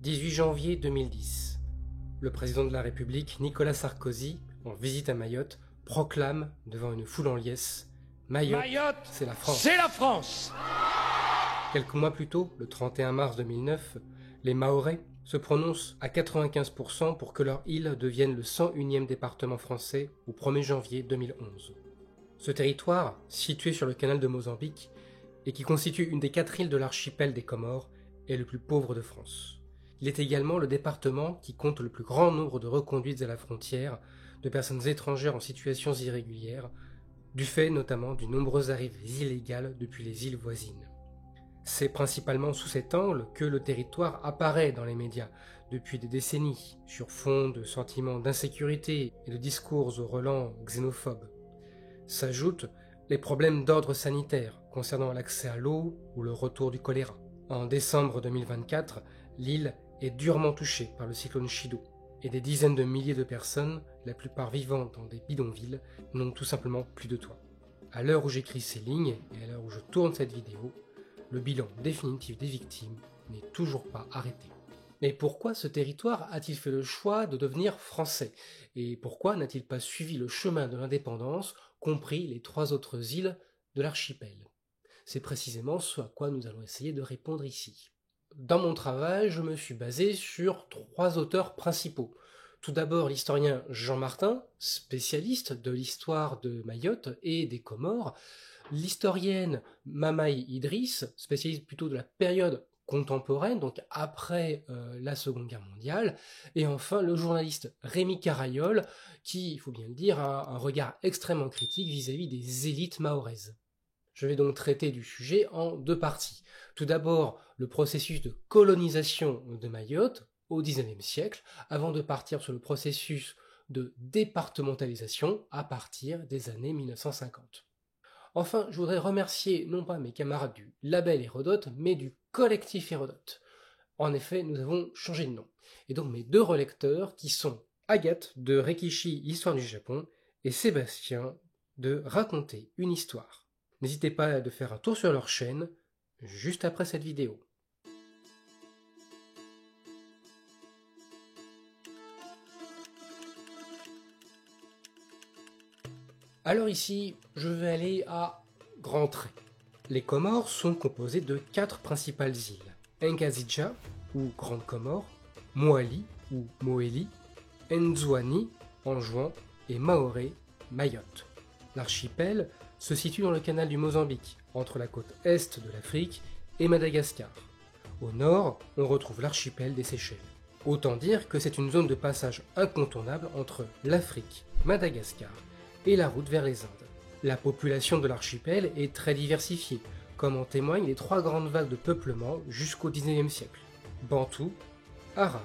18 janvier 2010. Le président de la République, Nicolas Sarkozy, en visite à Mayotte, proclame devant une foule en liesse « Mayotte, c'est la France ». C'est la France. Quelques mois plus tôt, le 31 mars 2009, les Mahorais se prononcent à 95% pour que leur île devienne le 101e département français au 1er janvier 2011. Ce territoire, situé sur le canal de Mozambique, et qui constitue une des 4 îles de l'archipel des Comores, est le plus pauvre de France. Il est également le département qui compte le plus grand nombre de reconduites à la frontière de personnes étrangères en situations irrégulières, du fait notamment d'une nombreuse arrivée illégale depuis les îles voisines. C'est principalement sous cet angle que le territoire apparaît dans les médias depuis des décennies, sur fond de sentiments d'insécurité et de discours au relents xénophobes. S'ajoutent les problèmes d'ordre sanitaire concernant l'accès à l'eau ou le retour du choléra. En décembre 2024, l'île est durement touchée par le cyclone Chido, et des dizaines de milliers de personnes, la plupart vivant dans des bidonvilles, n'ont tout simplement plus de toit. À l'heure où j'écris ces lignes, et à l'heure où je tourne cette vidéo, le bilan définitif des victimes n'est toujours pas arrêté. Mais pourquoi ce territoire a-t-il fait le choix de devenir français? Et pourquoi n'a-t-il pas suivi le chemin de l'indépendance, compris les 3 autres îles de l'archipel? C'est précisément ce à quoi nous allons essayer de répondre ici. Dans mon travail, je me suis basé sur 3 auteurs principaux. Tout d'abord l'historien Jean Martin, spécialiste de l'histoire de Mayotte et des Comores, l'historienne Mamaï Idriss, spécialiste plutôt de la période contemporaine, donc après la Seconde Guerre mondiale, et enfin le journaliste Rémi Carayol, qui, il faut bien le dire, a un regard extrêmement critique vis-à-vis des élites mahoraises. Je vais donc traiter du sujet en 2 parties. Tout d'abord, le processus de colonisation de Mayotte au XIXe siècle, avant de partir sur le processus de départementalisation à partir des années 1950. Enfin, je voudrais remercier non pas mes camarades du label Hérodote, mais du collectif Hérodote. En effet, nous avons changé de nom. Et donc mes 2 relecteurs qui sont Agathe de Reikishi Histoire du Japon et Sébastien de Raconter une histoire. N'hésitez pas à faire un tour sur leur chaîne, juste après cette vidéo. Alors ici, je vais aller à grands traits. Les Comores sont composées de 4 principales îles. Nkazija, ou Grande Comore, Moali, ou Moélie, Nzouani, Anjouan, et Maoré, Mayotte. L'archipel se situe dans le canal du Mozambique, entre la côte est de l'Afrique et Madagascar. Au nord, on retrouve l'archipel des Seychelles. Autant dire que c'est une zone de passage incontournable entre l'Afrique, Madagascar et la route vers les Indes. La population de l'archipel est très diversifiée, comme en témoignent les 3 grandes vagues de peuplement jusqu'au XIXe siècle. Bantou, Arabe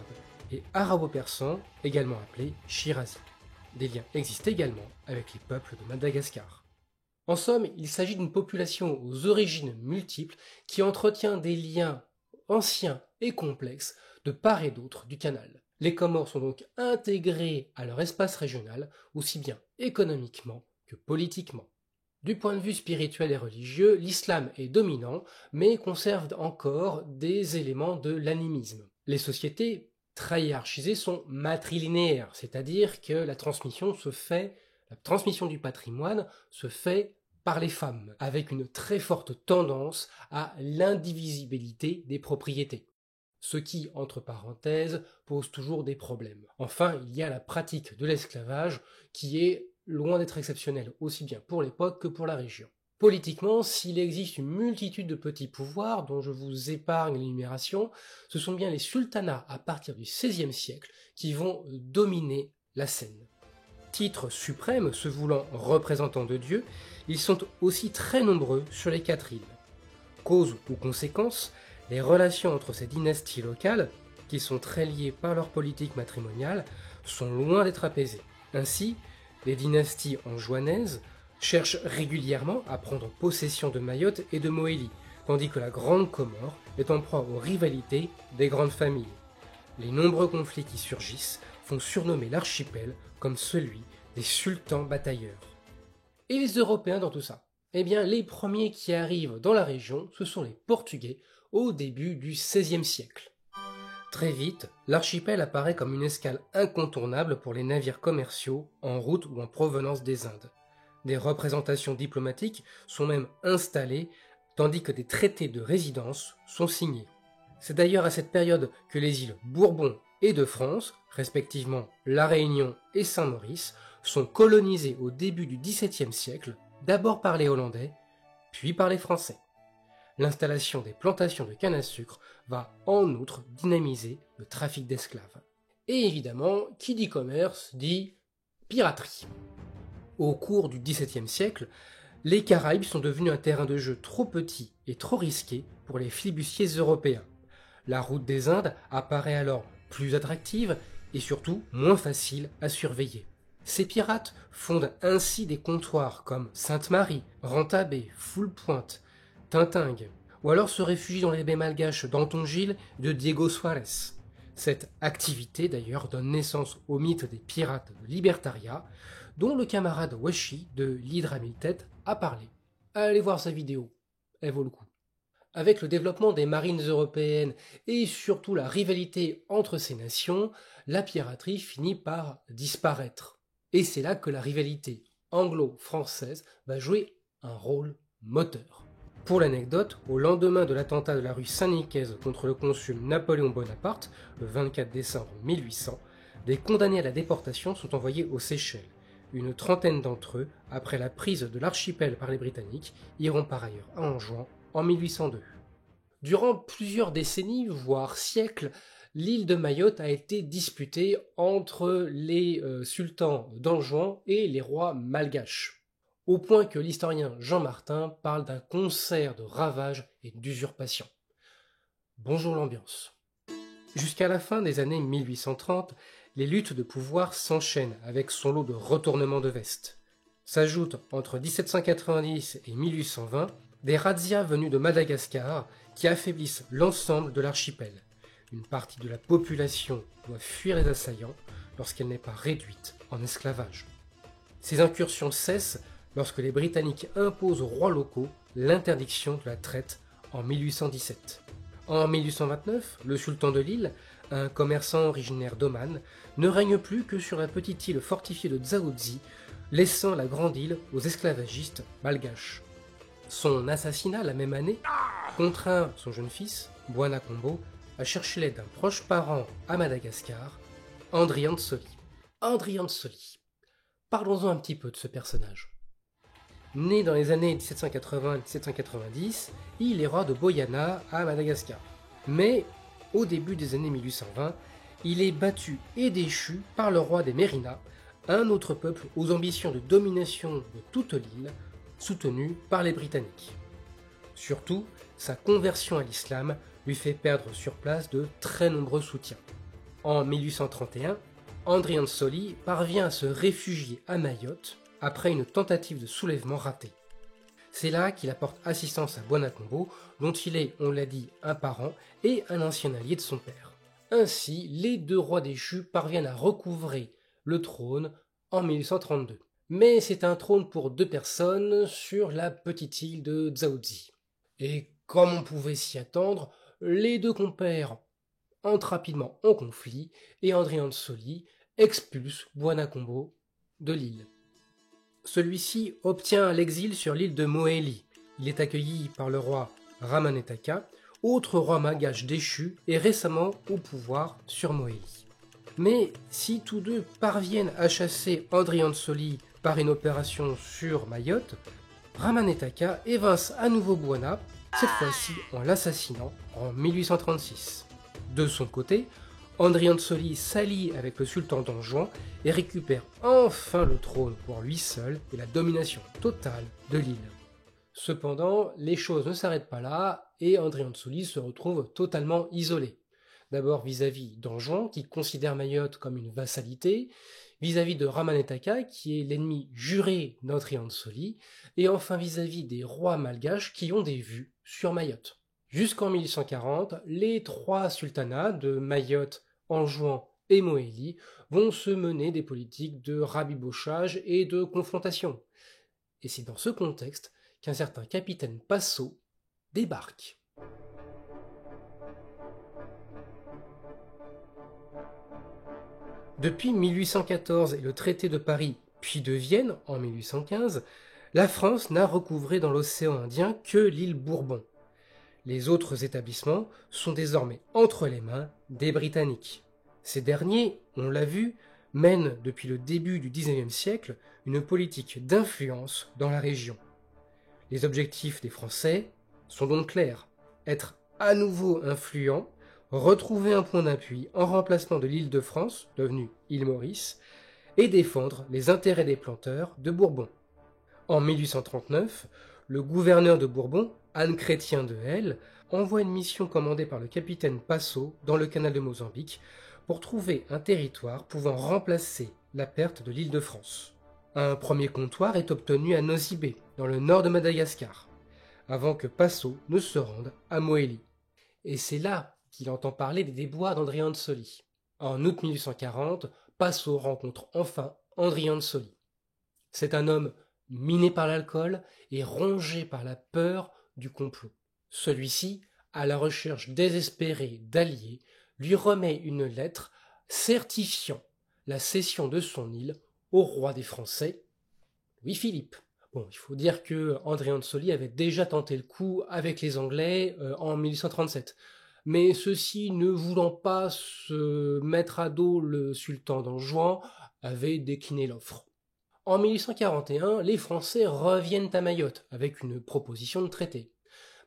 et Arabo-Persan, également appelés Shirazi. Des liens existent également avec les peuples de Madagascar. En somme, il s'agit d'une population aux origines multiples qui entretient des liens anciens et complexes de part et d'autre du canal. Les Comores sont donc intégrés à leur espace régional, aussi bien économiquement que politiquement. Du point de vue spirituel et religieux, l'islam est dominant, mais conserve encore des éléments de l'animisme. Les sociétés très hiérarchisées sont matrilinéaires, c'est-à-dire que la transmission du patrimoine se fait par les femmes, avec une très forte tendance à l'indivisibilité des propriétés. Ce qui, entre parenthèses, pose toujours des problèmes. Enfin, il y a la pratique de l'esclavage qui est loin d'être exceptionnelle, aussi bien pour l'époque que pour la région. Politiquement, s'il existe une multitude de petits pouvoirs dont je vous épargne l'énumération, ce sont bien les sultanats à partir du XVIe siècle qui vont dominer la scène. Titre suprême se voulant représentant de Dieu, ils sont aussi très nombreux sur les 4 îles. Cause ou conséquence, les relations entre ces dynasties locales, qui sont très liées par leur politique matrimoniale, sont loin d'être apaisées. Ainsi, les dynasties anjouanaises cherchent régulièrement à prendre possession de Mayotte et de Moélie, tandis que la Grande Comore est en proie aux rivalités des grandes familles. Les nombreux conflits qui surgissent font surnommer l'archipel comme celui des sultans batailleurs. Et les Européens dans tout ça? Eh bien, les premiers qui arrivent dans la région, ce sont les Portugais au début du XVIe siècle. Très vite, l'archipel apparaît comme une escale incontournable pour les navires commerciaux en route ou en provenance des Indes. Des représentations diplomatiques sont même installées, tandis que des traités de résidence sont signés. C'est d'ailleurs à cette période que les îles Bourbon et de France, respectivement La Réunion et Saint-Maurice, sont colonisées au début du XVIIe siècle, d'abord par les Hollandais, puis par les Français. L'installation des plantations de canne à sucre va en outre dynamiser le trafic d'esclaves. Et évidemment, qui dit commerce dit piraterie. Au cours du XVIIe siècle, les Caraïbes sont devenus un terrain de jeu trop petit et trop risqué pour les flibustiers européens. La route des Indes apparaît alors plus attractive et surtout moins facile à surveiller. Ces pirates fondent ainsi des comptoirs comme Sainte-Marie, Rantabé, Foule-Pointe, Tintingue, ou alors se réfugient dans les baies malgaches d'Anton-Gilles et de Diego Suarez. Cette activité d'ailleurs donne naissance au mythe des pirates de Libertaria, dont le camarade Washi de l'Hydra Mille Têtes a parlé. Allez voir sa vidéo, elle vaut le coup. Avec le développement des marines européennes et surtout la rivalité entre ces nations, la piraterie finit par disparaître. Et c'est là que la rivalité anglo-française va jouer un rôle moteur. Pour l'anecdote, au lendemain de l'attentat de la rue Saint-Nicaise contre le consul Napoléon Bonaparte, le 24 décembre 1800, des condamnés à la déportation sont envoyés aux Seychelles. Une trentaine d'entre eux, après la prise de l'archipel par les Britanniques, iront par ailleurs à Anjouan en 1802. Durant plusieurs décennies, voire siècles, l'île de Mayotte a été disputée entre les sultans d'Anjouan et les rois malgaches, au point que l'historien Jean Martin parle d'un concert de ravages et d'usurpation. Bonjour l'ambiance. Jusqu'à la fin des années 1830, les luttes de pouvoir s'enchaînent avec son lot de retournements de veste. S'ajoutent entre 1790 et 1820 des razzias venus de Madagascar qui affaiblissent l'ensemble de l'archipel. Une partie de la population doit fuir les assaillants lorsqu'elle n'est pas réduite en esclavage. Ces incursions cessent lorsque les Britanniques imposent aux rois locaux l'interdiction de la traite en 1817. En 1829, le sultan de l'île, un commerçant originaire d'Oman, ne règne plus que sur la petite île fortifiée de Dzaoudzi, laissant la grande île aux esclavagistes malgaches. Son assassinat la même année contraint son jeune fils, Bwana Kombo, à chercher l'aide d'un proche parent à Madagascar, Andrian Soli. Andrian Soli. Parlons-en un petit peu de ce personnage. Né dans les années 1780-1790, il est roi de Boyana à Madagascar. Mais, au début des années 1820, il est battu et déchu par le roi des Mérinas, un autre peuple aux ambitions de domination de toute l'île, soutenu par les Britanniques. Surtout, sa conversion à l'islam lui fait perdre sur place de très nombreux soutiens. En 1831, Andrian Soli parvient à se réfugier à Mayotte après une tentative de soulèvement ratée. C'est là qu'il apporte assistance à Bwana Kombo, dont il est, on l'a dit, un parent et un ancien allié de son père. Ainsi, les deux rois déchus parviennent à recouvrer le trône en 1832. Mais c'est un trône pour deux personnes sur la petite île de Dzaoudzi. Et comme on pouvait s'y attendre, les deux compères entrent rapidement en conflit et Andrian Soli expulse Bwana Kombo de l'île. Celui-ci obtient l'exil sur l'île de Moélie. Il est accueilli par le roi Ramanetaka, autre roi malgache déchu et récemment au pouvoir sur Moélie. Mais si tous deux parviennent à chasser Andrian Soli par une opération sur Mayotte, Ramanetaka évince à nouveau Bwana, cette fois-ci en l'assassinant en 1836. De son côté, Andrian Soli s'allie avec le sultan d'Anjouan et récupère enfin le trône pour lui seul et la domination totale de l'île. Cependant, les choses ne s'arrêtent pas là et Andrian Soli se retrouve totalement isolé. D'abord vis-à-vis d'Anjouan qui considère Mayotte comme une vassalité, vis-à-vis de Ramanetaka qui est l'ennemi juré d'Andrian Soli, et enfin vis-à-vis des rois malgaches qui ont des vues sur Mayotte. Jusqu'en 1840, les trois sultanats de Mayotte, Anjouan et Moélie vont se mener des politiques de rabibochage et de confrontation. Et c'est dans ce contexte qu'un certain capitaine Passo débarque. Depuis 1814 et le traité de Paris, puis de Vienne en 1815, la France n'a recouvré dans l'océan Indien que l'île Bourbon. Les autres établissements sont désormais entre les mains des Britanniques. Ces derniers, on l'a vu, mènent depuis le début du XIXe siècle une politique d'influence dans la région. Les objectifs des Français sont donc clairs: être à nouveau influents, retrouver un point d'appui en remplacement de l'île de France, devenue île Maurice, et défendre les intérêts des planteurs de Bourbon. En 1839, le gouverneur de Bourbon, Anne Chrétien de Helles, envoie une mission commandée par le capitaine Passot dans le canal de Mozambique pour trouver un territoire pouvant remplacer la perte de l'île de France. Un premier comptoir est obtenu à Nosy Be, dans le nord de Madagascar, avant que Passot ne se rende à Moélie. Et c'est là qu'il entend parler des déboires d'André Soli. En août 1840, Passot rencontre enfin André Soli. C'est un homme miné par l'alcool et rongé par la peur du complot. Celui-ci, à la recherche désespérée d'alliés, lui remet une lettre certifiant la cession de son île au roi des Français, Louis-Philippe. Bon, il faut dire que André Soli avait déjà tenté le coup avec les Anglais en 1837. Mais ceux-ci, ne voulant pas se mettre à dos le sultan don Juan, avaient décliné l'offre. En 1841, les Français reviennent à Mayotte avec une proposition de traité.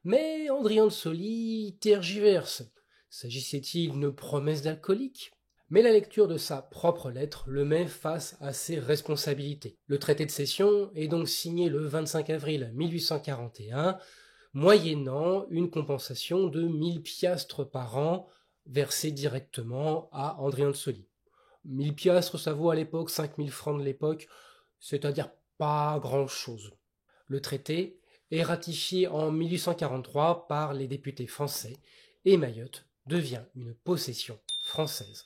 Mais André Soli tergiverse. S'agissait-il d'une promesse d'alcoolique ? Mais la lecture de sa propre lettre le met face à ses responsabilités. Le traité de cession est donc signé le 25 avril 1841, moyennant une compensation de 1000 piastres par an versée directement à André Soli. 1000 piastres, ça vaut à l'époque 5000 francs de l'époque, c'est-à-dire pas grand-chose. Le traité est ratifié en 1843 par les députés français et Mayotte devient une possession française.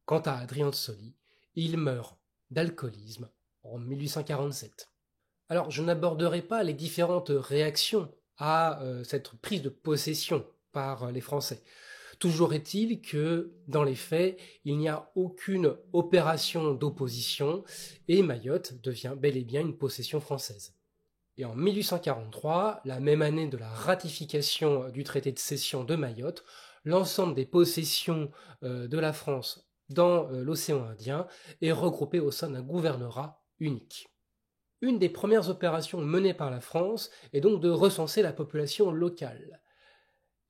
Quant à André Soli, il meurt d'alcoolisme en 1847. Alors, je n'aborderai pas les différentes réactions à cette prise de possession par les Français. Toujours est-il que, dans les faits, il n'y a aucune opération d'opposition et Mayotte devient bel et bien une possession française. Et en 1843, la même année de la ratification du traité de cession de Mayotte, l'ensemble des possessions de la France dans l'océan Indien est regroupé au sein d'un gouvernorat unique. Une des premières opérations menées par la France est donc de recenser la population locale.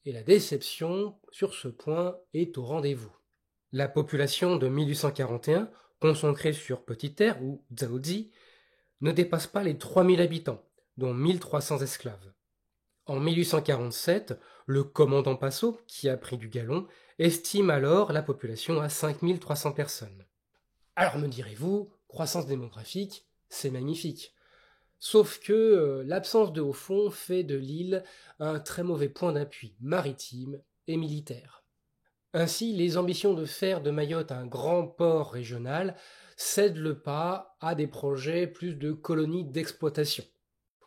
Et la déception sur ce point est au rendez-vous. La population de 1841, concentrée sur Petite-Terre ou Dzaoudzi, ne dépasse pas les 3000 habitants, dont 1300 esclaves. En 1847, le commandant Passot, qui a pris du galon, estime alors la population à 5300 personnes. Alors me direz-vous, croissance démographique, c'est magnifique. Sauf que l'absence de haut fond fait de l'île un très mauvais point d'appui maritime et militaire. Ainsi, les ambitions de faire de Mayotte un grand port régional cèdent le pas à des projets plus de colonies d'exploitation.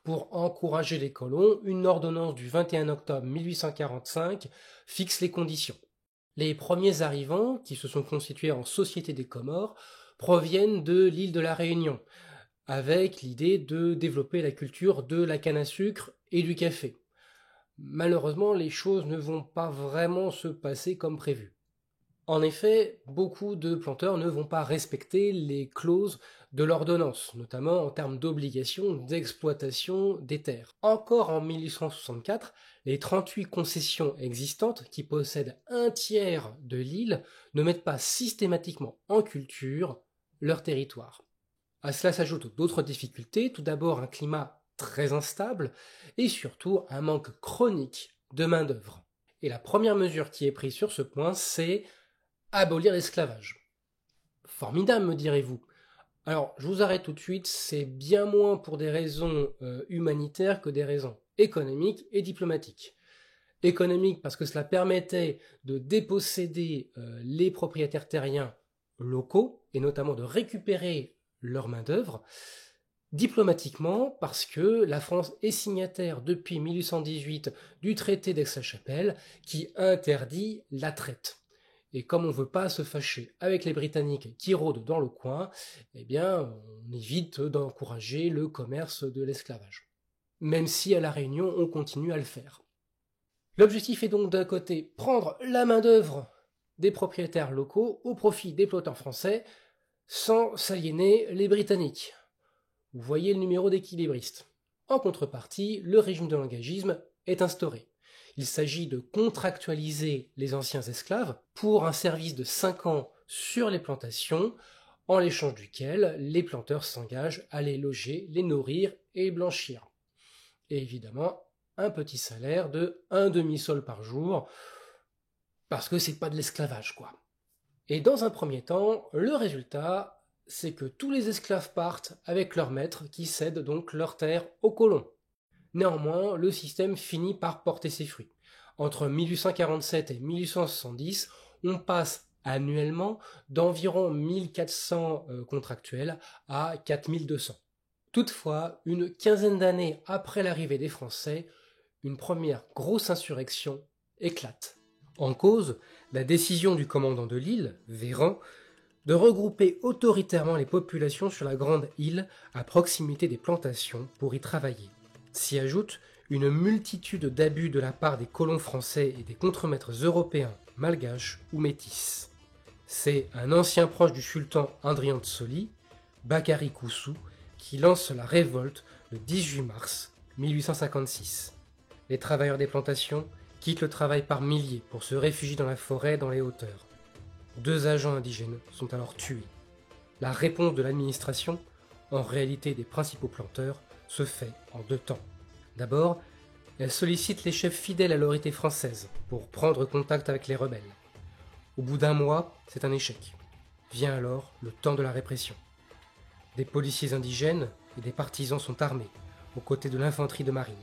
Pour encourager les colons, une ordonnance du 21 octobre 1845 fixe les conditions. Les premiers arrivants, qui se sont constitués en Société des Comores, proviennent de l'île de la Réunion, avec l'idée de développer la culture de la canne à sucre et du café. Malheureusement, les choses ne vont pas vraiment se passer comme prévu. En effet, beaucoup de planteurs ne vont pas respecter les clauses de l'ordonnance, notamment en termes d'obligation d'exploitation des terres. Encore en 1864, les 38 concessions existantes, qui possèdent un tiers de l'île, ne mettent pas systématiquement en culture leur territoire. À cela s'ajoutent d'autres difficultés, tout d'abord un climat très instable et surtout un manque chronique de main-d'œuvre. Et la première mesure qui est prise sur ce point, c'est abolir l'esclavage. Formidable, me direz-vous. Alors, je vous arrête tout de suite, c'est bien moins pour des raisons humanitaires que des raisons économiques et diplomatiques. Économique parce que cela permettait de déposséder les propriétaires terriens locaux et notamment de récupérer leur main-d'œuvre. Diplomatiquement, parce que la France est signataire depuis 1818 du traité d'Aix-la-Chapelle qui interdit la traite. Et comme on ne veut pas se fâcher avec les Britanniques qui rôdent dans le coin, eh bien, on évite d'encourager le commerce de l'esclavage. Même si à La Réunion, on continue à le faire. L'objectif est donc d'un côté prendre la main-d'œuvre des propriétaires locaux au profit des flotteurs français sans s'aliéner les Britanniques. Vous voyez le numéro d'équilibriste. En contrepartie, le régime de l'engagisme est instauré. Il s'agit de contractualiser les anciens esclaves pour un service de 5 ans sur les plantations, en l'échange duquel les planteurs s'engagent à les loger, les nourrir et les blanchir. Et évidemment, un petit salaire de 1 demi-sol par jour, parce que c'est pas de l'esclavage, quoi. Et dans un premier temps, le résultat, c'est que tous les esclaves partent avec leurs maîtres qui cèdent donc leurs terres aux colons. Néanmoins, le système finit par porter ses fruits. Entre 1847 et 1870, on passe annuellement d'environ 1400 contractuels à 4200. Toutefois, une quinzaine d'années après l'arrivée des Français, une première grosse insurrection éclate. En cause, la décision du commandant de l'île, Véran, de regrouper autoritairement les populations sur la grande île à proximité des plantations pour y travailler. S'y ajoute une multitude d'abus de la part des colons français et des contremaîtres européens, malgaches ou métis. C'est un ancien proche du sultan Andrian de Soli, Bakary Koussou, qui lance la révolte le 18 mars 1856. Les travailleurs des plantations quittent le travail par milliers pour se réfugier dans la forêt dans les hauteurs. 2 agents indigènes sont alors tués. La réponse de l'administration, en réalité des principaux planteurs, se fait en 2 temps. D'abord, elle sollicite les chefs fidèles à l'autorité française pour prendre contact avec les rebelles. Au bout d'1 mois, c'est un échec. Vient alors le temps de la répression. Des policiers indigènes et des partisans sont armés, aux côtés de l'infanterie de marine.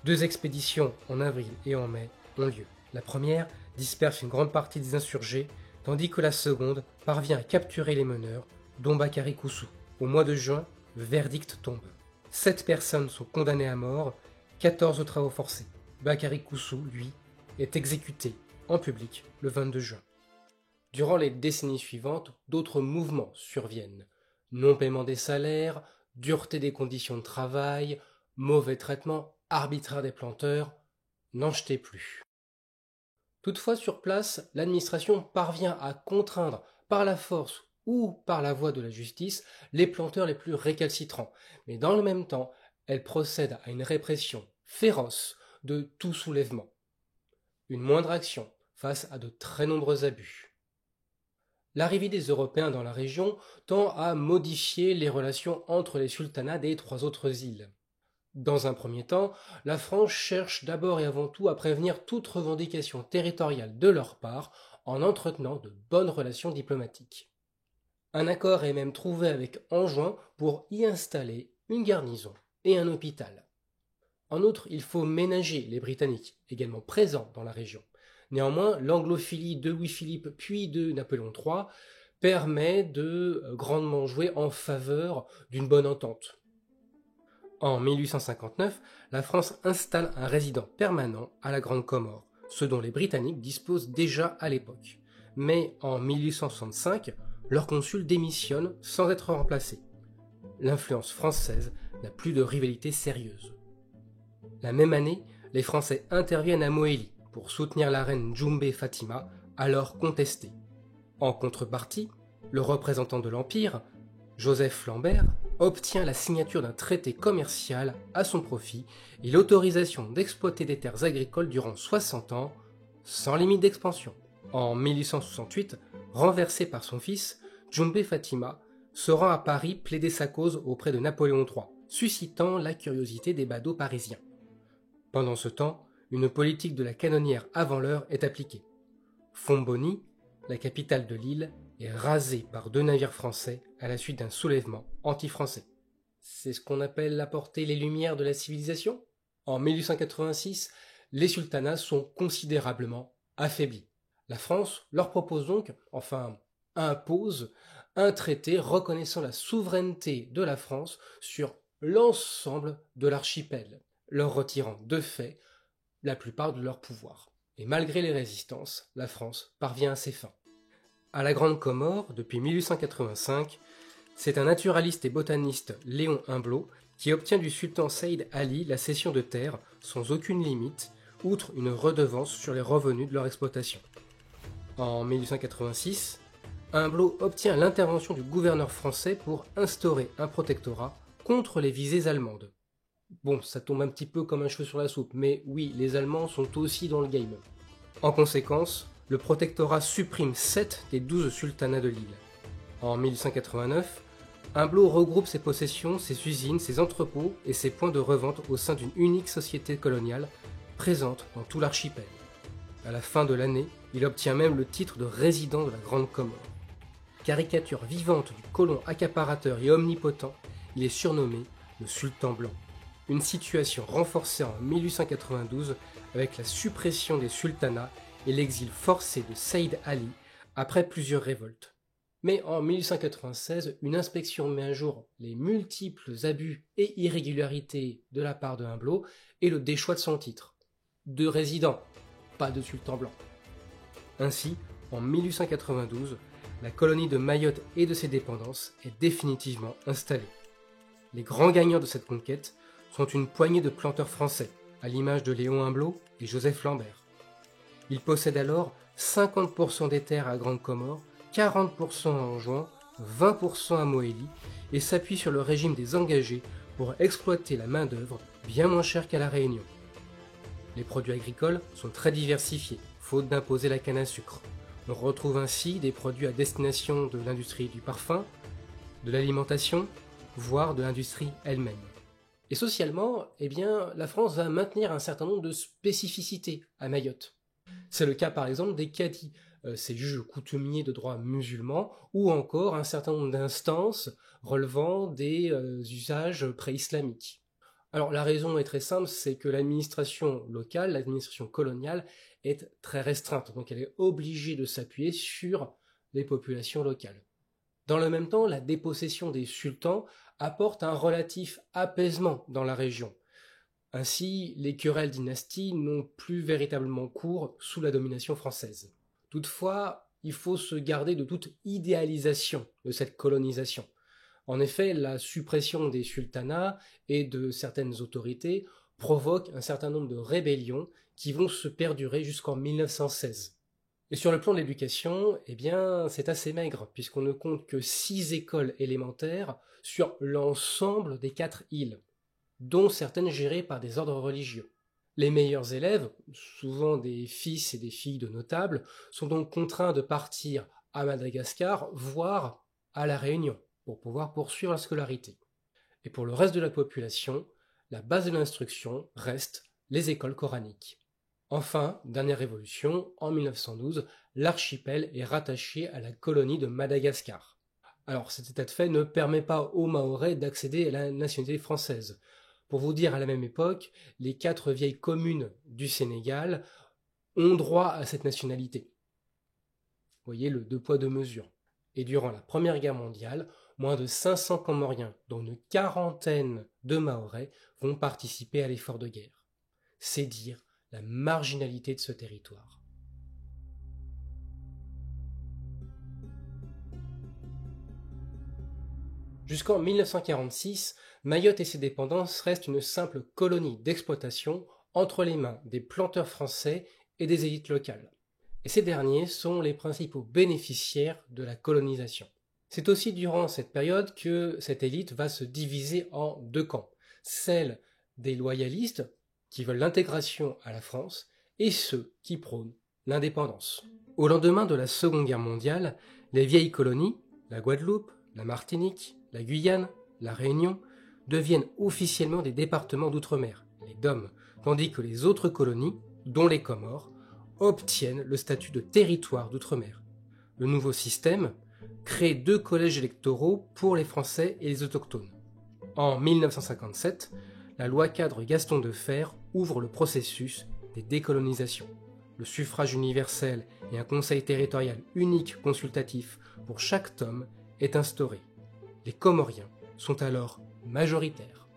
2 expéditions en avril et en mai ont lieu. La première disperse une grande partie des insurgés, tandis que la seconde parvient à capturer les meneurs, dont Bakary Koussou. Au mois de juin, le verdict tombe. 7 personnes sont condamnées à mort, 14 aux travaux forcés. Bakary Koussou, lui, est exécuté en public le 22 juin. Durant les décennies suivantes, d'autres mouvements surviennent. Non-paiement des salaires, dureté des conditions de travail, mauvais traitement arbitraire des planteurs, n'en jetez plus. Toutefois, sur place, l'administration parvient à contraindre par la force ou par la voie de la justice les planteurs les plus récalcitrants, mais dans le même temps, elle procède à une répression féroce de tout soulèvement. Une moindre action face à de très nombreux abus. L'arrivée des Européens dans la région tend à modifier les relations entre les sultanats des 3 autres îles. Dans un premier temps, la France cherche d'abord et avant tout à prévenir toute revendication territoriale de leur part en entretenant de bonnes relations diplomatiques. Un accord est même trouvé avec Anjouan pour y installer une garnison et un hôpital. En outre, il faut ménager les Britanniques, également présents dans la région. Néanmoins, l'anglophilie de Louis-Philippe puis de Napoléon III permet de grandement jouer en faveur d'une bonne entente. En 1859, la France installe un résident permanent à la Grande Comore, ce dont les Britanniques disposent déjà à l'époque. Mais en 1865, leur consul démissionne sans être remplacé. L'influence française n'a plus de rivalité sérieuse. La même année, les Français interviennent à Mohéli pour soutenir la reine Djoumbé Fatima, alors contestée. En contrepartie, le représentant de l'Empire, Joseph Lambert, obtient la signature d'un traité commercial à son profit et l'autorisation d'exploiter des terres agricoles durant 60 ans, sans limite d'expansion. En 1868, renversé par son fils, Djoumbé Fatima se rend à Paris plaider sa cause auprès de Napoléon III, suscitant la curiosité des badauds parisiens. Pendant ce temps, une politique de la canonnière avant l'heure est appliquée. Fontbonny, la capitale de l'île, est rasée par 2 navires français à la suite d'un soulèvement anti-français. C'est ce qu'on appelle apporter les lumières de la civilisation. En 1886, les sultanats sont considérablement affaiblis. La France leur propose donc, enfin impose un traité reconnaissant la souveraineté de la France sur l'ensemble de l'archipel, leur retirant de fait la plupart de leurs pouvoirs. Et malgré les résistances, la France parvient à ses fins. À la Grande Comore, depuis 1885, c'est un naturaliste et botaniste, Léon Humblot, qui obtient du sultan Saïd Ali la cession de terres sans aucune limite, outre une redevance sur les revenus de leur exploitation. En 1886, Humblot obtient l'intervention du gouverneur français pour instaurer un protectorat contre les visées allemandes. Bon, ça tombe un petit peu comme un cheveu sur la soupe, mais oui, les Allemands sont aussi dans le game. En conséquence, le protectorat supprime 7 des 12 sultanats de l'île. En 1889, Humblot regroupe ses possessions, ses usines, ses entrepôts et ses points de revente au sein d'une unique société coloniale présente dans tout l'archipel. À la fin de l'année, il obtient même le titre de résident de la Grande Comore. Caricature vivante du colon accaparateur et omnipotent, il est surnommé le Sultan Blanc. Une situation renforcée en 1892 avec la suppression des sultanats et l'exil forcé de Saïd Ali après plusieurs révoltes. Mais en 1896, une inspection met à jour les multiples abus et irrégularités de la part de Humblot et le déchoix de son titre. De résident, pas de sultan blanc. Ainsi, en 1892, la colonie de Mayotte et de ses dépendances est définitivement installée. Les grands gagnants de cette conquête sont une poignée de planteurs français, à l'image de Léon Humblot et Joseph Lambert. Ils possèdent alors 50% des terres à Grande Comore, 40% à Anjouan, 20% à Mohéli et s'appuient sur le régime des engagés pour exploiter la main-d'œuvre bien moins chère qu'à La Réunion. Les produits agricoles sont très diversifiés, faute d'imposer la canne à sucre. On retrouve ainsi des produits à destination de l'industrie du parfum, de l'alimentation, voire de l'industrie elle-même. Et socialement, la France va maintenir un certain nombre de spécificités à Mayotte. C'est le cas par exemple des cadis, ces juges coutumiers de droit musulman, ou encore un certain nombre d'instances relevant des usages pré-islamiques. Alors la raison est très simple, c'est que l'administration locale, l'administration coloniale, est très restreinte, donc elle est obligée de s'appuyer sur les populations locales. Dans le même temps, la dépossession des sultans apporte un relatif apaisement dans la région. Ainsi, les querelles dynasties n'ont plus véritablement cours sous la domination française. Toutefois, il faut se garder de toute idéalisation de cette colonisation. En effet, la suppression des sultanats et de certaines autorités provoque un certain nombre de rébellions qui vont se perdurer jusqu'en 1916. Et sur le plan de l'éducation, c'est assez maigre, puisqu'on ne compte que 6 écoles élémentaires sur l'ensemble des 4 îles, dont certaines gérées par des ordres religieux. Les meilleurs élèves, souvent des fils et des filles de notables, sont donc contraints de partir à Madagascar, voire à La Réunion, pour pouvoir poursuivre la scolarité. Et pour le reste de la population, la base de l'instruction reste les écoles coraniques. Enfin, dernière évolution, en 1912, l'archipel est rattaché à la colonie de Madagascar. Alors cet état de fait ne permet pas aux Mahorais d'accéder à la nationalité française. Pour vous dire, à la même époque, les 4 vieilles communes du Sénégal ont droit à cette nationalité. Vous voyez le 2 poids 2 mesures. Et durant la Première Guerre mondiale, moins de 500 Comoriens, dont une quarantaine de Mahorais, vont participer à l'effort de guerre. C'est dire la marginalité de ce territoire. Jusqu'en 1946, Mayotte et ses dépendances restent une simple colonie d'exploitation entre les mains des planteurs français et des élites locales. Et ces derniers sont les principaux bénéficiaires de la colonisation. C'est aussi durant cette période que cette élite va se diviser en 2 camps, celle des loyalistes qui veulent l'intégration à la France et ceux qui prônent l'indépendance. Au lendemain de la Seconde Guerre mondiale, les vieilles colonies, la Guadeloupe, la Martinique, la Guyane, la Réunion, deviennent officiellement des départements d'outre-mer, les DOM, tandis que les autres colonies, dont les Comores, obtiennent le statut de territoire d'outre-mer. Le nouveau système crée 2 collèges électoraux pour les Français et les autochtones. En 1957, la loi cadre Gaston Defferre ouvre le processus des décolonisations. Le suffrage universel et un conseil territorial unique consultatif pour chaque tome est instauré. Les Comoriens sont alors majoritaires.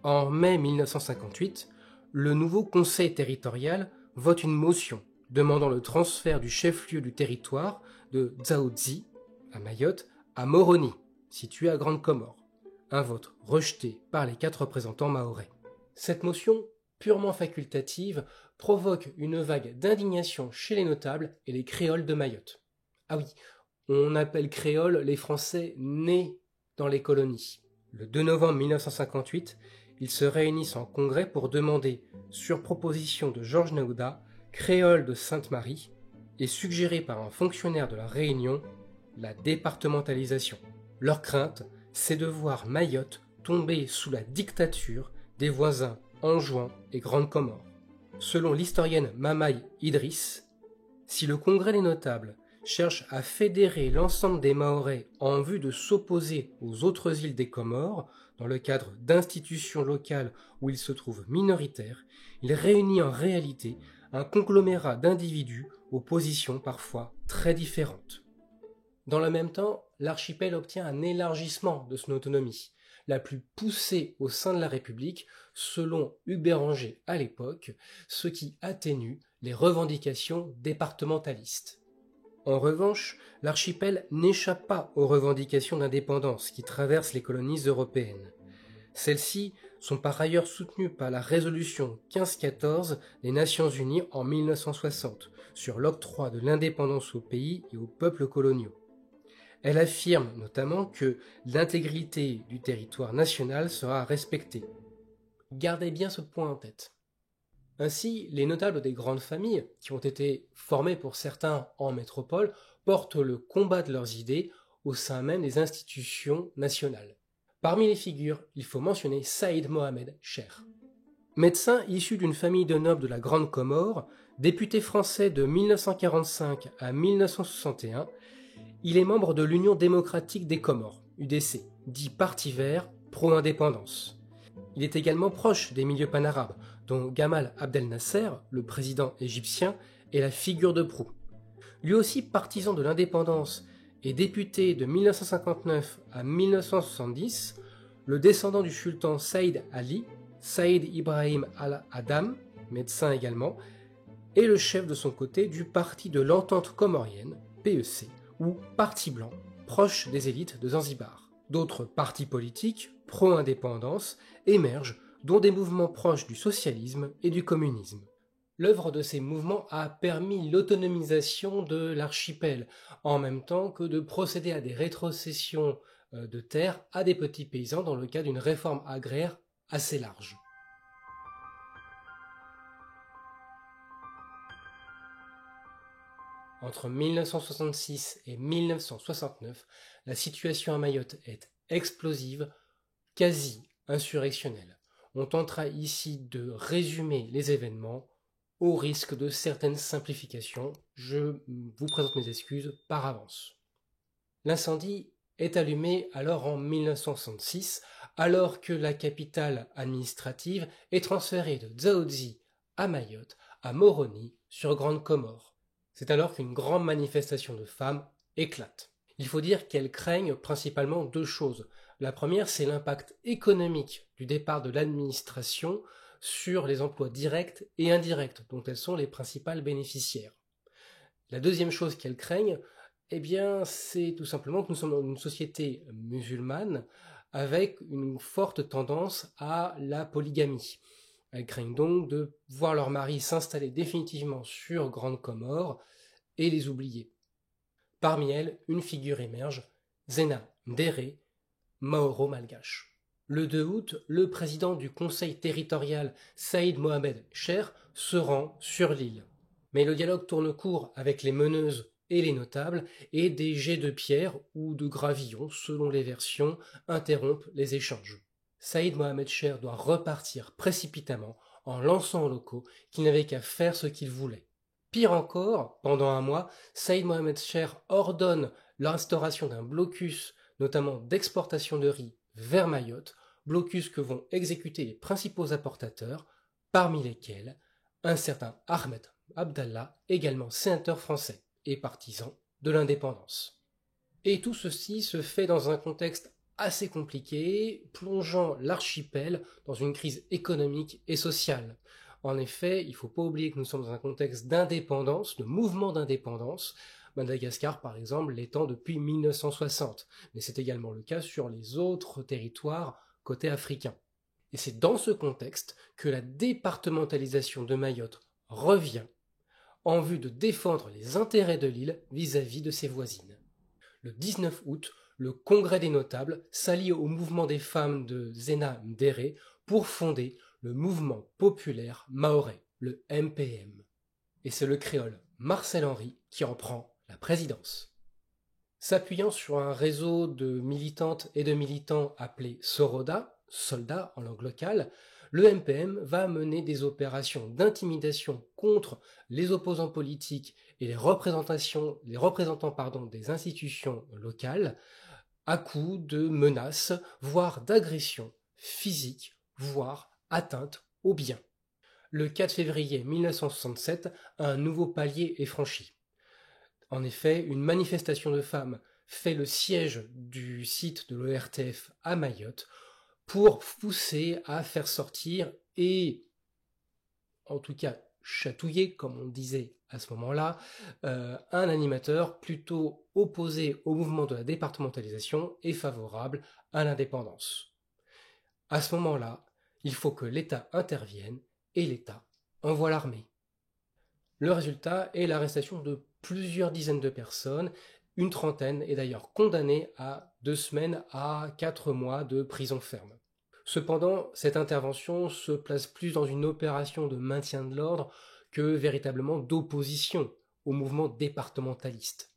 En mai 1958, le nouveau conseil territorial vote une motion demandant le transfert du chef-lieu du territoire de Dzaoudzi, à Mayotte, à Moroni, situé à Grande Comore. Un vote rejeté par les 4 représentants mahorais. Cette motion, purement facultative, provoque une vague d'indignation chez les notables et les créoles de Mayotte. Ah oui, on appelle créoles les Français nés dans les colonies. Le 2 novembre 1958, ils se réunissent en congrès pour demander, sur proposition de Georges Naouda, créole de Sainte-Marie, et suggéré par un fonctionnaire de la Réunion, la départementalisation. Leur crainte, c'est de voir Mayotte tomber sous la dictature des voisins Anjouan et Grande Comore. Selon l'historienne Mamaï Idriss, si le Congrès des notables cherche à fédérer l'ensemble des Mahorais en vue de s'opposer aux autres îles des Comores, dans le cadre d'institutions locales où ils se trouvent minoritaires, il réunit en réalité un conglomérat d'individus aux positions parfois très différentes. Dans le même temps, l'archipel obtient un élargissement de son autonomie, la plus poussée au sein de la République, selon Hugues Béranger à l'époque, ce qui atténue les revendications départementalistes. En revanche, l'archipel n'échappe pas aux revendications d'indépendance qui traversent les colonies européennes. Celles-ci sont par ailleurs soutenues par la résolution 1514 des Nations Unies en 1960 sur l'octroi de l'indépendance au pays et aux peuples coloniaux. Elle affirme notamment que l'intégrité du territoire national sera respectée. Gardez bien ce point en tête. Ainsi, les notables des grandes familles, qui ont été formés pour certains en métropole, portent le combat de leurs idées au sein même des institutions nationales. Parmi les figures, il faut mentionner Saïd Mohamed Cher. Médecin issu d'une famille de nobles de la Grande Comore, député français de 1945 à 1961, il est membre de l'Union démocratique des Comores, UDC, dit Parti vert, pro-indépendance. Il est également proche des milieux panarabes, dont Gamal Abdel Nasser, le président égyptien, est la figure de proue. Lui aussi partisan de l'indépendance et député de 1959 à 1970, le descendant du sultan Saïd Ali, Saïd Ibrahim al-Adam, médecin également, est le chef de son côté du parti de l'entente comorienne, PEC, ou Parti blanc, proche des élites de Zanzibar. D'autres partis politiques, pro-indépendance, émergent, dont des mouvements proches du socialisme et du communisme. L'œuvre de ces mouvements a permis l'autonomisation de l'archipel, en même temps que de procéder à des rétrocessions de terres à des petits paysans dans le cadre d'une réforme agraire assez large. Entre 1966 et 1969, la situation à Mayotte est explosive, quasi insurrectionnelle. On tentera ici de résumer les événements au risque de certaines simplifications. Je vous présente mes excuses par avance. L'incendie est allumé alors en 1966, alors que la capitale administrative est transférée de Dzaoudzi à Mayotte, à Moroni, sur Grande Comore. C'est alors qu'une grande manifestation de femmes éclate. Il faut dire qu'elles craignent principalement 2 choses. La première, c'est l'impact économique du départ de l'administration sur les emplois directs et indirects, dont elles sont les principales bénéficiaires. La deuxième chose qu'elles craignent, c'est tout simplement que nous sommes dans une société musulmane avec une forte tendance à la polygamie. Elles craignent donc de voir leur mari s'installer définitivement sur Grande Comore et les oublier. Parmi elles, une figure émerge, Zena Ndéré, Maoro malgache. Le 2 août, le président du conseil territorial Saïd Mohamed Cher se rend sur l'île. Mais le dialogue tourne court avec les meneuses et les notables et des jets de pierre ou de gravillons, selon les versions, interrompent les échanges. Saïd Mohamed Cher doit repartir précipitamment en lançant aux locaux qu'ils n'avaient qu'à faire ce qu'ils voulaient. Pire encore, pendant un mois, Saïd Mohamed Cher ordonne l'instauration d'un blocus, notamment d'exportation de riz vers Mayotte, blocus que vont exécuter les principaux apportateurs, parmi lesquels un certain Ahmed Abdallah, également sénateur français. et partisans de l'indépendance. Et tout ceci se fait dans un contexte assez compliqué, plongeant l'archipel dans une crise économique et sociale. En effet, il ne faut pas oublier que nous sommes dans un contexte d'indépendance, de mouvement d'indépendance, Madagascar par exemple l'étant depuis 1960, mais c'est également le cas sur les autres territoires côté africain. Et c'est dans ce contexte que la départementalisation de Mayotte revient en vue de défendre les intérêts de l'île vis-à-vis de ses voisines. Le 19 août, le Congrès des notables s'allie au mouvement des femmes de Zena Mdere pour fonder le mouvement populaire mahorais, le MPM. Et c'est le créole Marcel Henry qui en prend la présidence. S'appuyant sur un réseau de militantes et de militants appelé Soroda, soldats en langue locale, le MPM va mener des opérations d'intimidation contre les opposants politiques et les représentants des institutions locales à coups de menaces, voire d'agressions physiques, voire atteintes aux biens. Le 4 février 1967, un nouveau palier est franchi. En effet, une manifestation de femmes fait le siège du site de l'ORTF à Mayotte pour pousser à faire sortir et, en tout cas, chatouiller, comme on disait à ce moment-là, un animateur plutôt opposé au mouvement de la départementalisation et favorable à l'indépendance. À ce moment-là, il faut que l'État intervienne et l'État envoie l'armée. Le résultat est l'arrestation de plusieurs dizaines de personnes, une trentaine est d'ailleurs condamnée à 2 semaines à 4 mois de prison ferme. Cependant, cette intervention se place plus dans une opération de maintien de l'ordre que véritablement d'opposition au mouvement départementaliste.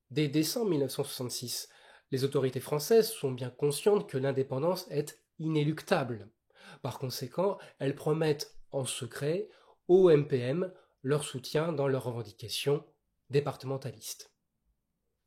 Dès décembre 1966, les autorités françaises sont bien conscientes que l'indépendance est inéluctable. Par conséquent, elles promettent en secret au MPM leur soutien dans leurs revendications départementalistes.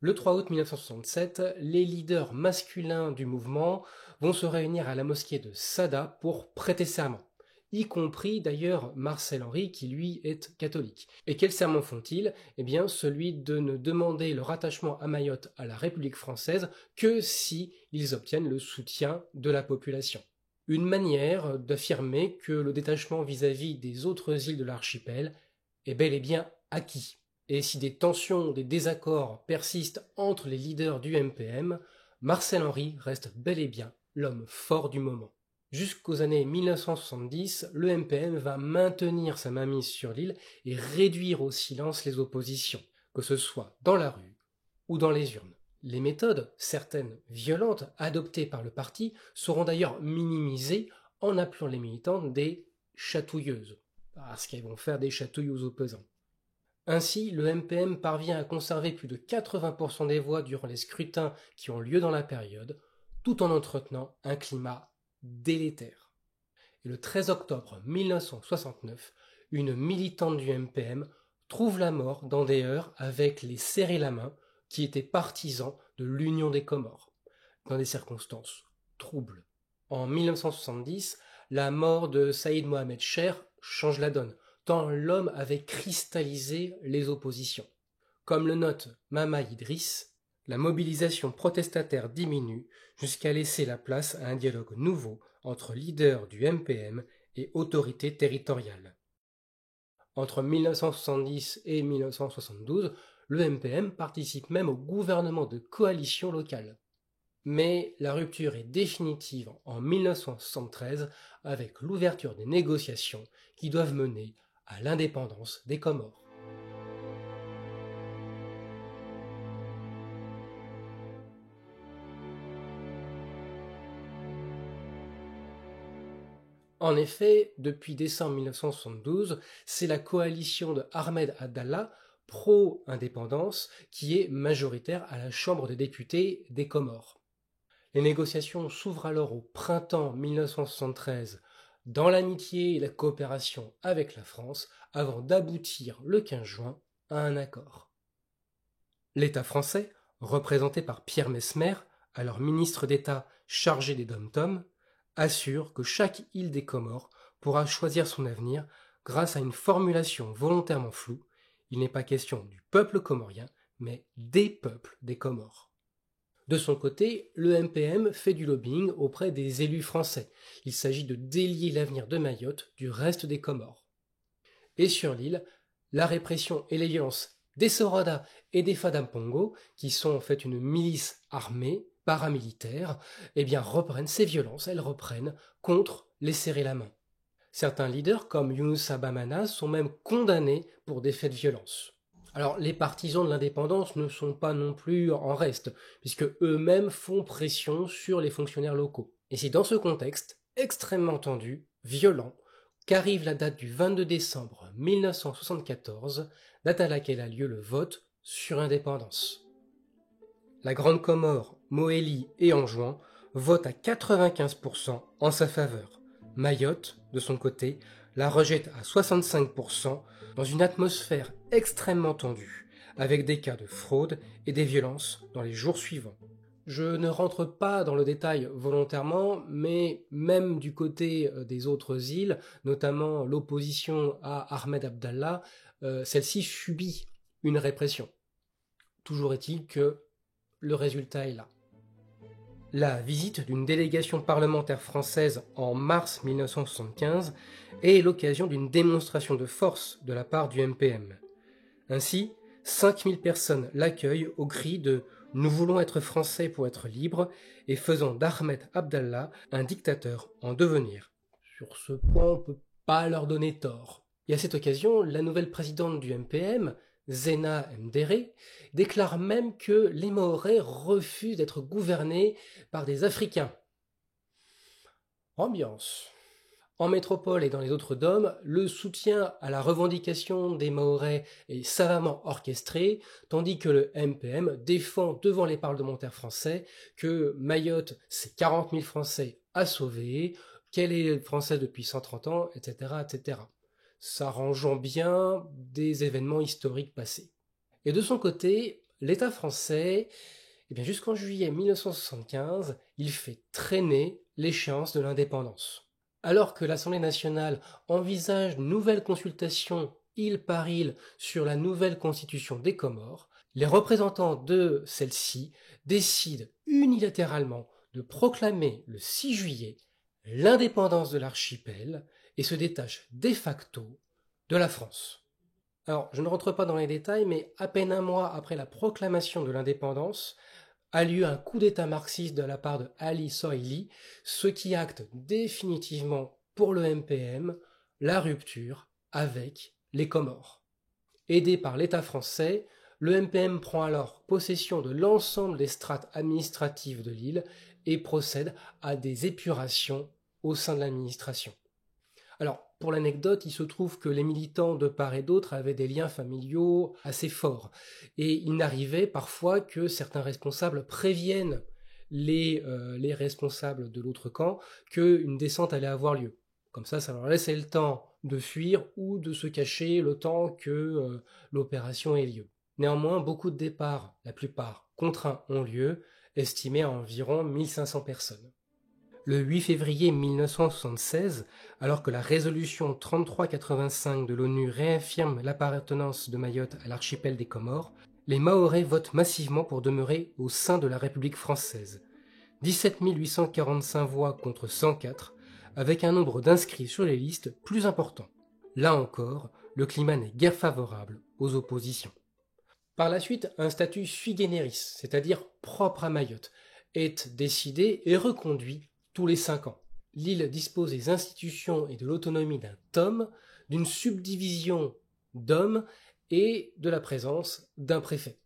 Le 3 août 1967, les leaders masculins du mouvement vont se réunir à la mosquée de Sada pour prêter serment, y compris d'ailleurs Marcel Henry qui lui est catholique. Et quel serment font-ils ? Eh bien celui de ne demander le rattachement à Mayotte à la République française que si ils obtiennent le soutien de la population. Une manière d'affirmer que le détachement vis-à-vis des autres îles de l'archipel est bel et bien acquis. Et si des tensions, des désaccords persistent entre les leaders du MPM, Marcel Henry reste bel et bien l'homme fort du moment. Jusqu'aux années 1970, le MPM va maintenir sa mainmise sur l'île et réduire au silence les oppositions, que ce soit dans la rue ou dans les urnes. Les méthodes, certaines violentes, adoptées par le parti seront d'ailleurs minimisées en appelant les militantes des chatouilleuses, parce qu'elles vont faire des chatouilles aux opposants. Ainsi, le MPM parvient à conserver plus de 80% des voix durant les scrutins qui ont lieu dans la période, tout en entretenant un climat délétère. Et le 13 octobre 1969, une militante du MPM trouve la mort dans des heurts avec les Serré-la-Main, qui étaient partisans de l'Union des Comores, dans des circonstances troubles. En 1970, la mort de Saïd Mohamed Cher change la donne, tant l'homme avait cristallisé les oppositions. Comme le note Mama Idriss, la mobilisation protestataire diminue jusqu'à laisser la place à un dialogue nouveau entre leaders du MPM et autorités territoriales. Entre 1970 et 1972, le MPM participe même au gouvernement de coalition locale. Mais la rupture est définitive en 1973 avec l'ouverture des négociations qui doivent mener à l'indépendance des Comores. En effet, depuis décembre 1972, c'est la coalition de Ahmed Abdallah, pro-indépendance, qui est majoritaire à la Chambre des députés des Comores. Les négociations s'ouvrent alors au printemps 1973 dans l'amitié et la coopération avec la France avant d'aboutir le 15 juin à un accord. L'État français, représenté par Pierre Messmer, alors ministre d'État chargé des DOM-TOM, assure que chaque île des Comores pourra choisir son avenir grâce à une formulation volontairement floue Il n'est pas question du peuple comorien, mais des peuples des Comores. De son côté, le MPM fait du lobbying auprès des élus français. Il s'agit de délier l'avenir de Mayotte du reste des Comores. Et sur l'île, la répression et les violences des Soroda et des Fadampongo, qui sont en fait une milice armée, paramilitaire, reprennent ces violences, elles reprennent contre les serrer la main. Certains leaders, comme Younoussa Bamana, sont même condamnés pour des faits de violence. Alors, les partisans de l'indépendance ne sont pas non plus en reste, puisque eux-mêmes font pression sur les fonctionnaires locaux. Et c'est dans ce contexte extrêmement tendu, violent, qu'arrive la date du 22 décembre 1974, date à laquelle a lieu le vote sur l'indépendance. La Grande Comore, Mohéli et Anjouan votent à 95% en sa faveur. Mayotte, de son côté, la rejette à 65% dans une atmosphère extrêmement tendue, avec des cas de fraude et des violences dans les jours suivants. Je ne rentre pas dans le détail volontairement, mais même du côté des autres îles, notamment l'opposition à Ahmed Abdallah, celle-ci subit une répression. Toujours est-il que le résultat est là. La visite d'une délégation parlementaire française en mars 1975 est l'occasion d'une démonstration de force de la part du MPM. Ainsi, 5000 personnes l'accueillent au cri de « Nous voulons être français pour être libres » et faisant d'Ahmed Abdallah un dictateur en devenir. Sur ce point, on ne peut pas leur donner tort. Et à cette occasion, la nouvelle présidente du MPM, Zena Mdere, déclare même que les Mahorais refusent d'être gouvernés par des Africains. Ambiance. En métropole et dans les autres dômes, le soutien à la revendication des Mahorais est savamment orchestré, tandis que le MPM défend devant les parlementaires français que Mayotte, c'est 40 000 Français à sauver, qu'elle est française depuis 130 ans, etc., etc. S'arrangeant bien des événements historiques passés. Et de son côté, l'État français, jusqu'en juillet 1975, il fait traîner l'échéance de l'indépendance. Alors que l'Assemblée nationale envisage une nouvelle consultation île par île sur la nouvelle constitution des Comores, les représentants de celle-ci décident unilatéralement de proclamer le 6 juillet l'indépendance de l'archipel et se détachent de facto de la France. Alors, je ne rentre pas dans les détails, mais à peine un mois après la proclamation de l'indépendance, a lieu un coup d'état marxiste de la part de Ali Sohaili, ce qui acte définitivement pour le MPM la rupture avec les Comores. Aidé par l'État français, le MPM prend alors possession de l'ensemble des strates administratives de l'île et procède à des épurations au sein de l'administration. Alors, pour l'anecdote, il se trouve que les militants de part et d'autre avaient des liens familiaux assez forts. Et il n'arrivait parfois que certains responsables préviennent les responsables de l'autre camp qu'une descente allait avoir lieu. Comme ça leur laissait le temps de fuir ou de se cacher le temps que l'opération ait lieu. Néanmoins, beaucoup de départs, la plupart contraints, ont lieu, estimés à environ 1500 personnes. Le 8 février 1976, alors que la résolution 3385 de l'ONU réaffirme l'appartenance de Mayotte à l'archipel des Comores, les Mahorais votent massivement pour demeurer au sein de la République française. 17 845 voix contre 104, avec un nombre d'inscrits sur les listes plus important. Là encore, le climat n'est guère favorable aux oppositions. Par la suite, un statut sui generis, c'est-à-dire propre à Mayotte, est décidé et reconduit tous les 5 ans. L'île dispose des institutions et de l'autonomie d'un TOM, d'une subdivision DOM et de la présence d'un préfet.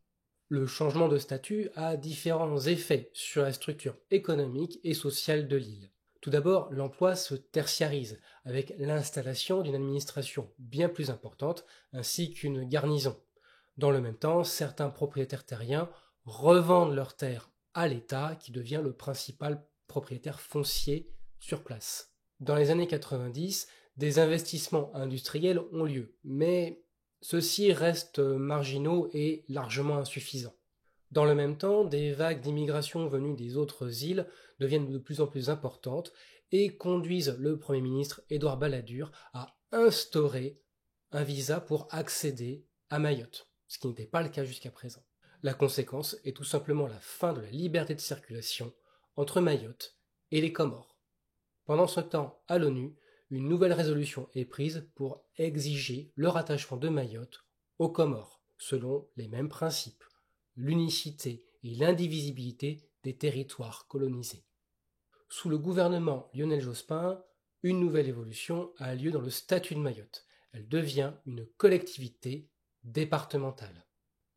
Le changement de statut a différents effets sur la structure économique et sociale de l'île. Tout d'abord, l'emploi se tertiarise avec l'installation d'une administration bien plus importante ainsi qu'une garnison. Dans le même temps, certains propriétaires terriens revendent leurs terres à l'État qui devient le principal propriétaire foncier sur place. Dans les années 90, des investissements industriels ont lieu, mais ceux-ci restent marginaux et largement insuffisants. Dans le même temps, des vagues d'immigration venues des autres îles deviennent de plus en plus importantes et conduisent le Premier ministre Édouard Balladur à instaurer un visa pour accéder à Mayotte, ce qui n'était pas le cas jusqu'à présent. La conséquence est tout simplement la fin de la liberté de circulation entre Mayotte et les Comores. Pendant ce temps, à l'ONU, une nouvelle résolution est prise pour exiger le rattachement de Mayotte aux Comores, selon les mêmes principes, l'unicité et l'indivisibilité des territoires colonisés. Sous le gouvernement Lionel Jospin, une nouvelle évolution a lieu dans le statut de Mayotte. Elle devient une collectivité départementale.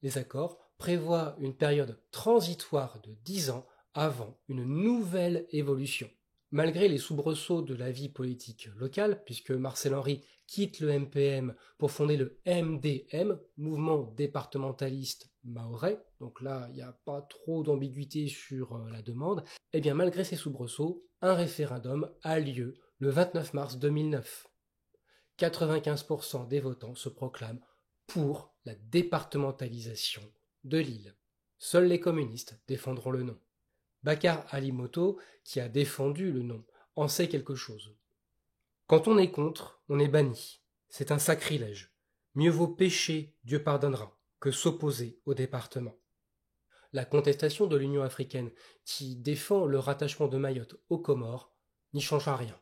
Les accords prévoient une période transitoire de 10 ans avant une nouvelle évolution. Malgré les soubresauts de la vie politique locale, puisque Marcel Henry quitte le MPM pour fonder le MDM, Mouvement départementaliste mahorais, donc là il n'y a pas trop d'ambiguïté sur la demande, et bien malgré ces soubresauts, un référendum a lieu le 29 mars 2009. 95% des votants se proclament pour la départementalisation de l'île. Seuls les communistes défendront le non. Bakar Alimoto, qui a défendu le non, en sait quelque chose. Quand on est contre, on est banni. C'est un sacrilège. Mieux vaut pécher, Dieu pardonnera, que s'opposer au département. La contestation de l'Union africaine, qui défend le rattachement de Mayotte aux Comores, n'y changera rien.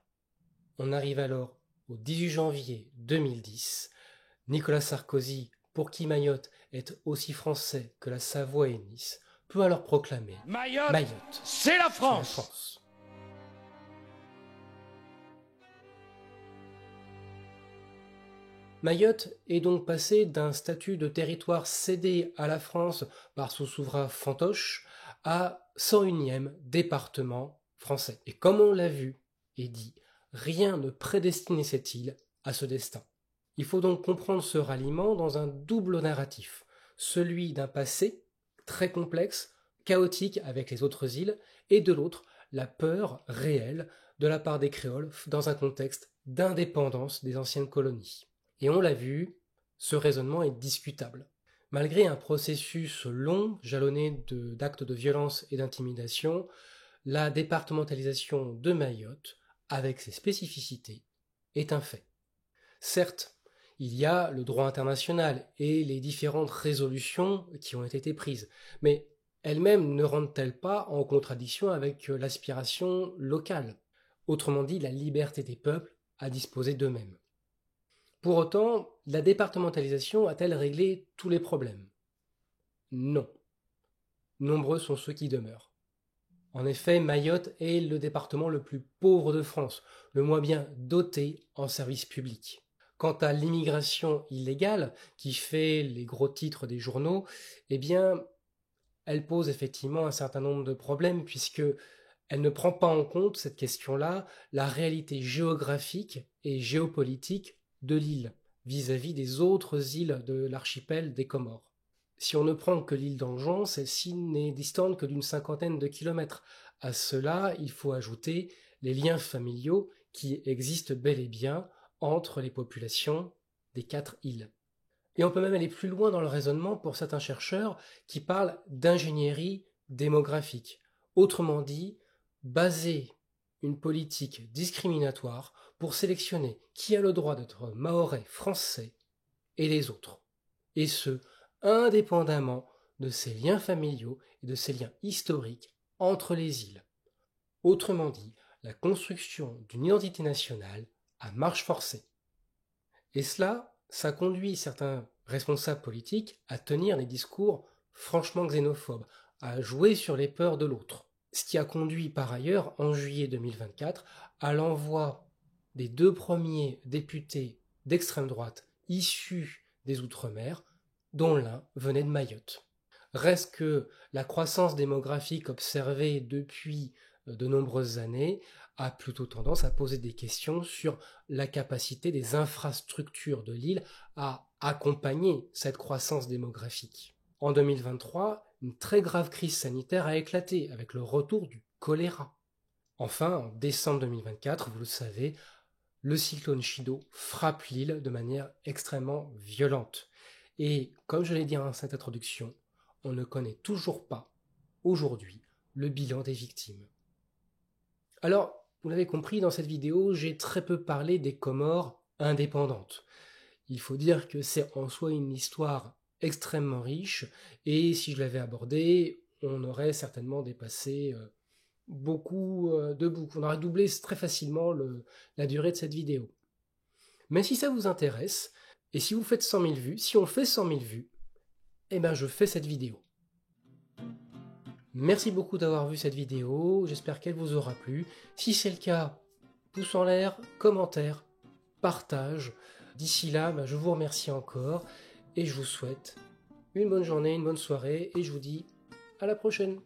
On arrive alors au 18 janvier 2010. Nicolas Sarkozy, pour qui Mayotte est aussi français que la Savoie et Nice, peut alors proclamer Mayotte, c'est la France. Mayotte est donc passé d'un statut de territoire cédé à la France par son souverain fantoche à 101e département français. Et comme on l'a vu et dit, rien ne prédestinait cette île à ce destin. Il faut donc comprendre ce ralliement dans un double narratif, celui d'un passé très complexe, chaotique avec les autres îles, et de l'autre, la peur réelle de la part des créoles dans un contexte d'indépendance des anciennes colonies. Et on l'a vu, ce raisonnement est discutable. Malgré un processus long, jalonné d'actes de violence et d'intimidation, la départementalisation de Mayotte, avec ses spécificités, est un fait. Certes, il y a le droit international et les différentes résolutions qui ont été prises, mais elles-mêmes ne rentrent-elles pas en contradiction avec l'aspiration locale, autrement dit la liberté des peuples à disposer d'eux-mêmes. Pour autant, la départementalisation a-t-elle réglé tous les problèmes? Non. Nombreux sont ceux qui demeurent. En effet, Mayotte est le département le plus pauvre de France, le moins bien doté en services publics. Quant à l'immigration illégale, qui fait les gros titres des journaux, eh bien, elle pose effectivement un certain nombre de problèmes, puisque elle ne prend pas en compte, cette question-là, la réalité géographique et géopolitique de l'île, vis-à-vis des autres îles de l'archipel des Comores. Si on ne prend que l'île d'Anjon, celle-ci n'est distante que d'une 50aine de kilomètres. À cela, il faut ajouter les liens familiaux qui existent bel et bien entre les populations des 4 îles. Et on peut même aller plus loin dans le raisonnement pour certains chercheurs qui parlent d'ingénierie démographique. Autrement dit, baser une politique discriminatoire pour sélectionner qui a le droit d'être mahorais français et les autres. Et ce, indépendamment de ses liens familiaux et de ses liens historiques entre les îles. Autrement dit, la construction d'une identité nationale à marche forcée. Et cela, ça conduit certains responsables politiques à tenir des discours franchement xénophobes, à jouer sur les peurs de l'autre. Ce qui a conduit par ailleurs, en juillet 2024, à l'envoi des 2 premiers députés d'extrême droite issus des Outre-mer, dont l'un venait de Mayotte. Reste que la croissance démographique observée depuis de nombreuses années a plutôt tendance à poser des questions sur la capacité des infrastructures de l'île à accompagner cette croissance démographique. En 2023, une très grave crise sanitaire a éclaté avec le retour du choléra. Enfin, en décembre 2024, vous le savez, le cyclone Chido frappe l'île de manière extrêmement violente. Et comme je l'ai dit dans cette introduction, on ne connaît toujours pas, aujourd'hui, le bilan des victimes. Alors, vous l'avez compris, dans cette vidéo, j'ai très peu parlé des Comores indépendantes. Il faut dire que c'est en soi une histoire extrêmement riche, et si je l'avais abordée, on aurait certainement dépassé beaucoup de boucles. On aurait doublé très facilement la durée de cette vidéo. Mais si ça vous intéresse, et si vous faites 100 000 vues, si on fait 100 000 vues, eh ben je fais cette vidéo. Merci beaucoup d'avoir vu cette vidéo, j'espère qu'elle vous aura plu. Si c'est le cas, pouce en l'air, commentaire, partage. D'ici là, je vous remercie encore et je vous souhaite une bonne journée, une bonne soirée et je vous dis à la prochaine.